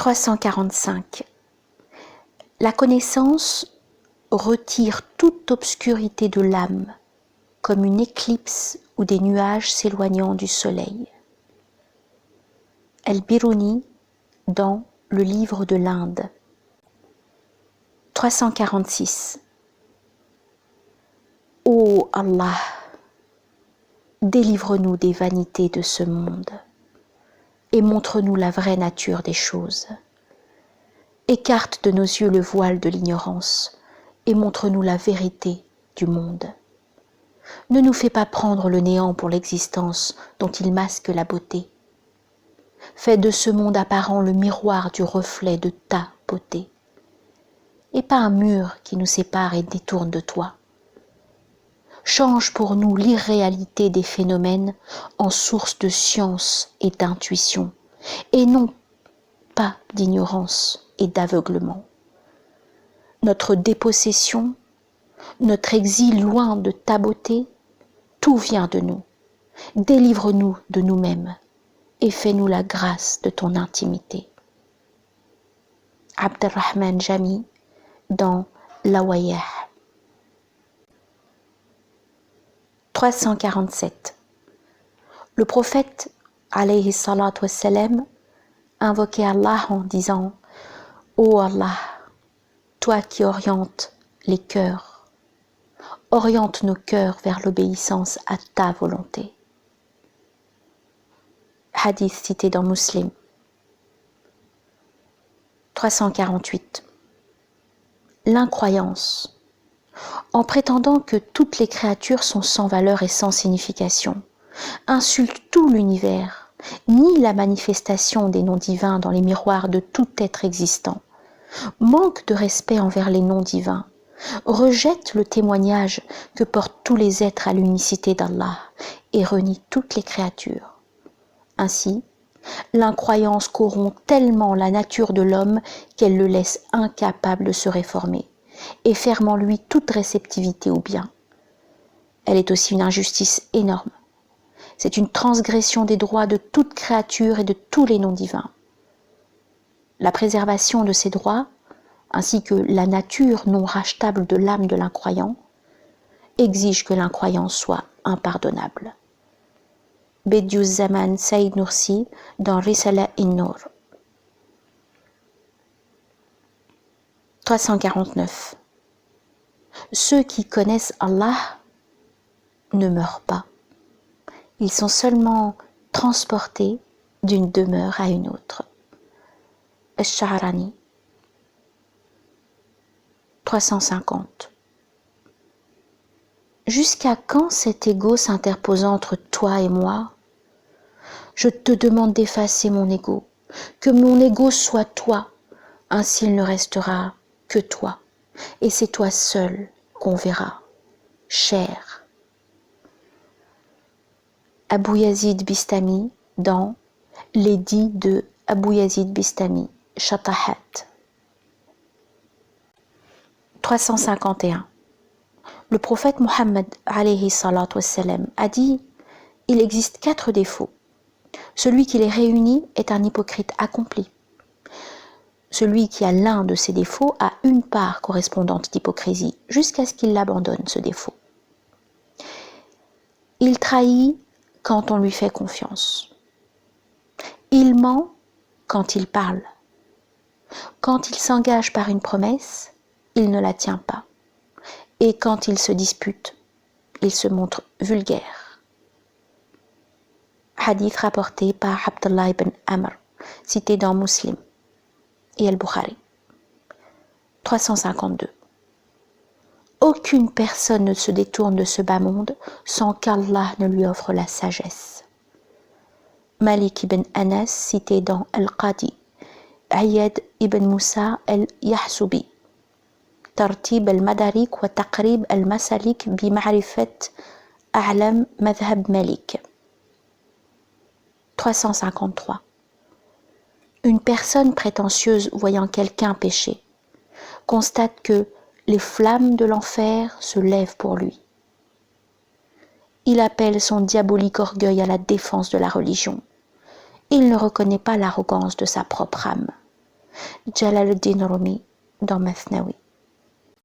345. La connaissance retire toute obscurité de l'âme, comme une éclipse ou des nuages s'éloignant du soleil. Al-Biruni dans le livre de l'Inde. 346. Ô Allah, délivre-nous des vanités de ce monde et montre-nous la vraie nature des choses. Écarte de nos yeux le voile de l'ignorance et montre-nous la vérité du monde. Ne nous fais pas prendre le néant pour l'existence dont il masque la beauté. Fais de ce monde apparent le miroir du reflet de ta beauté, et pas un mur qui nous sépare et détourne de toi. Change pour nous l'irréalité des phénomènes en source de science et d'intuition, et non pas d'ignorance et d'aveuglement. Notre dépossession, notre exil loin de ta beauté, tout vient de nous. Délivre-nous de nous-mêmes et fais-nous la grâce de ton intimité. Abd-Rahman Jami dans Lawayah. 347. Le prophète, alayhi salatu wassalam, invoquait Allah en disant « Ô Allah, toi qui orientes les cœurs, oriente nos cœurs vers l'obéissance à ta volonté. » Hadith cité dans Muslim. 348. L'incroyance. En prétendant que toutes les créatures sont sans valeur et sans signification, insulte tout l'univers, nie la manifestation des noms divins dans les miroirs de tout être existant, manque de respect envers les noms divins, rejette le témoignage que portent tous les êtres à l'unicité d'Allah et renie toutes les créatures. Ainsi, l'incroyance corrompt tellement la nature de l'homme qu'elle le laisse incapable de se réformer et ferme en lui toute réceptivité au bien. Elle est aussi une injustice énorme. C'est une transgression des droits de toute créature et de tous les noms divins. La préservation de ces droits, ainsi que la nature non rachetable de l'âme de l'incroyant, exige que l'incroyance soit impardonnable. Bediüzzaman Saïd Nursi dans Risala in-Nur. 349. Ceux qui connaissent Allah ne meurent pas. Ils sont seulement transportés d'une demeure à une autre. Ash-Sha'rani. 350. Jusqu'à quand cet ego s'interposant entre toi et moi? Je te demande d'effacer mon ego, que mon ego soit toi, ainsi il ne restera que toi, et c'est toi seul qu'on verra, cher. Abu Yazid Bistami dans L'édit de Abu Yazid Bistami, Shatahat. 351. Le prophète Mohammed alayhi salatu wassalam a dit « Il existe 4 défauts. Celui qui les réunit est un hypocrite accompli. Celui qui a l'un de ces défauts a une part correspondante d'hypocrisie jusqu'à ce qu'il l'abandonne, ce défaut. Il trahit quand on lui fait confiance. Il ment quand il parle. Quand il s'engage par une promesse, il ne la tient pas. Et quand il se dispute, il se montre vulgaire. » Hadith rapporté par Abdullah ibn Amr, cité dans Muslim et Al-Bukhari. 352. Aucune personne ne se détourne de ce bas monde sans qu'Allah ne lui offre la sagesse. Malik ibn Anas, cité dans Al-Qadi, Ayyad ibn Musa al-Yahsubi, Tartib al-Madarik wa Taqrib al-Masalik bi Ma'rifat A'lam Madhab Malik. 353. Une personne prétentieuse voyant quelqu'un pécher constate que les flammes de l'enfer se lèvent pour lui. Il appelle son diabolique orgueil à la défense de la religion. Il ne reconnaît pas l'arrogance de sa propre âme. Jalaluddin Rumi dans Masnawi.